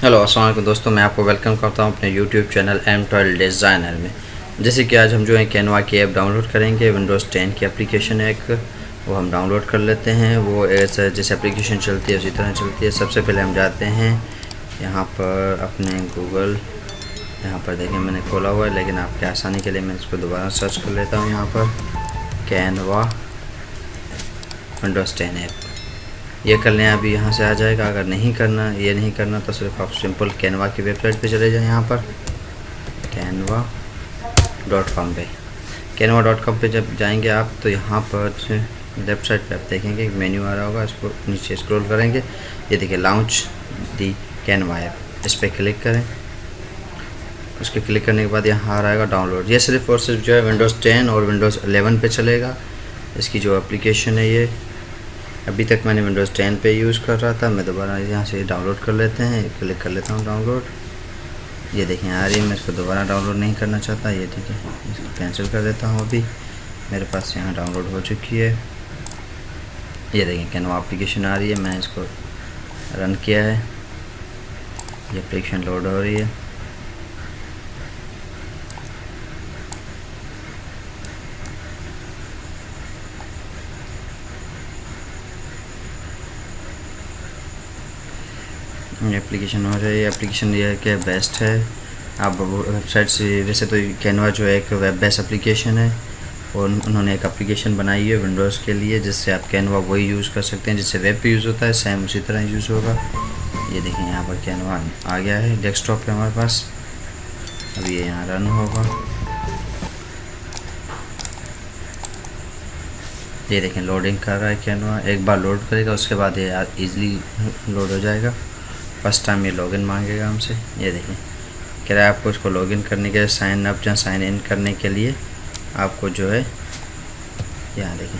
Hello अस्सलाम वालेकुम दोस्तों, मैं आपको वेलकम करता हूं अपने यूट्यूब चैनल M12 डिज़ाइनर में। जैसे कि आज हम जो है कैनवा की ऐप डाउनलोड करेंगे। विंडोज़ 10 की एप्लीकेशन है एक, वो हम डाउनलोड कर लेते हैं। वो ऐसा जैसे एप्लीकेशन चलती है उसी तरह चलती है। सबसे पहले हम जाते हैं यहाँ पर अपने गूगल, यहाँ पर देखिए मैंने खोला हुआ है, लेकिन आपके आसानी के लिए मैं इसको दोबारा सर्च कर लेता हूँ। यहाँ पर कैनवा विंडोज़ 10 ऐप ये कर लें, अभी यहाँ से आ जाएगा। अगर नहीं करना, ये नहीं करना तो सिर्फ आप सिंपल कैनवा की वेबसाइट पे चले जाएं। यहाँ पर canva.com पे, canva.com पे जब जाएंगे आप तो यहाँ पर लेफ्ट साइड पे आप देखेंगे एक मेन्यू आ रहा होगा। इसको नीचे स्क्रॉल करेंगे, ये देखिए लॉन्च दी कैनवा ऐप, इस पर क्लिक करें। उसके क्लिक करने के बाद यहाँ आ रहेगा डाउनलोड। ये सिर्फ और सिर्फ जो है विंडोज़ 10 और विंडोज़ 11 पे चलेगा। इसकी जो एप्लीकेशन है, ये अभी तक मैंने विंडोज़ 10 पे यूज़ कर रहा था। मैं दोबारा यहाँ से डाउनलोड कर लेते हैं, क्लिक कर लेता हूँ डाउनलोड। ये देखें आ रही है, मैं इसको दोबारा डाउनलोड नहीं करना चाहता। ये ठीक है, इसको कैंसिल कर देता हूँ। अभी मेरे पास यहाँ डाउनलोड हो चुकी है। ये देखें कैनवा एप्लीकेशन आ रही है, मैं इसको रन किया है, ये एप्लीकेशन लोड हो रही है। एप्लीकेशन हो रही है। एप्लीकेशन ये है कि बेस्ट है। आप वेबसाइट से, वैसे तो कैनवा जो है एक वेब बेस्ड एप्लीकेशन है, और उन्होंने एक एप्लीकेशन बनाई है विंडोज़ के लिए, जिससे आप कैनवा वही यूज़ कर सकते हैं जिससे वेब पे यूज़ होता है, सेम उसी तरह यूज़ होगा। ये देखें यहाँ पर कैनवा आ गया है डेस्कटॉप पे हमारे पास। अब ये यहाँ रन होगा। ये देखें लोडिंग कर रहा है कैनवा। एक बार लोड करेगा, उसके बाद ये ईज़िली लोड हो जाएगा। फर्स्ट टाइम ये लॉगिन मांगेगा हमसे। ये देखें कह रहा है आपको इसको लॉगिन करने के लिए साइन अप या साइन इन करने के लिए आपको जो है, यहाँ देखें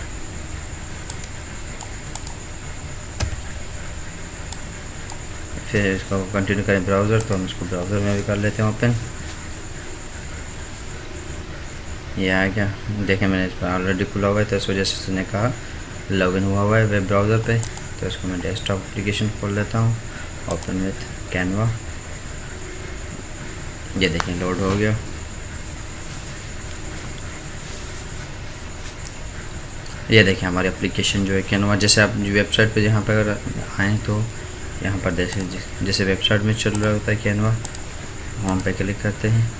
फिर इसको कंटिन्यू करें ब्राउज़र, तो हम इसको ब्राउज़र में भी कर लेते हैं ओपन। ये आ गया। देखें मैंने इस पर ऑलरेडी खुला हुआ है, तो इस वजह से उसने कहा लॉगिन हुआ हुआ है वेब ब्राउज़र पे। तो इसको मैं डेस्कटॉप एप्लीकेशन खोल लेता हूँ, ओपन विथ कैनवा। ये देखें लोड हो गया। ये देखें हमारी एप्लीकेशन जो है कैनवा, जैसे आप वेबसाइट पे जहाँ पर अगर आएँ तो यहाँ पर जैसे वेबसाइट में चल रहा होता है कैनवा, वहाँ पे क्लिक करते हैं।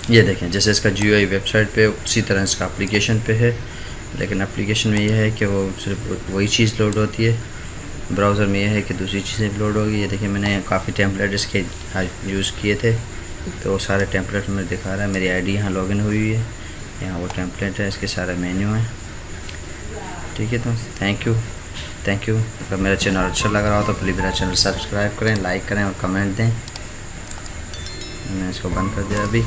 ये देखें जैसे इसका GUI वेबसाइट पे उसी तरह इसका एप्लीकेशन पे है, लेकिन एप्लीकेशन में यह है कि वो सिर्फ वही चीज़ लोड होती है। ब्राउज़र में यह है कि दूसरी चीज़ें लोड होगी। ये देखिए मैंने काफ़ी टेम्पलेट इसके यूज़ किए थे, तो वो सारे टेम्पलेट में दिखा रहा है। मेरी आईडी यहाँ लॉगिन हुई है, यहाँ वो टेम्पलेट है, इसके सारे मेन्यू हैं। ठीक है, तो थैंक यू। अगर मेरा चैनल अच्छा लग रहा हो तो प्लीज़ मेरा चैनल सब्सक्राइब करें, लाइक करें और कमेंट दें। मैंने इसको बंद कर दिया अभी।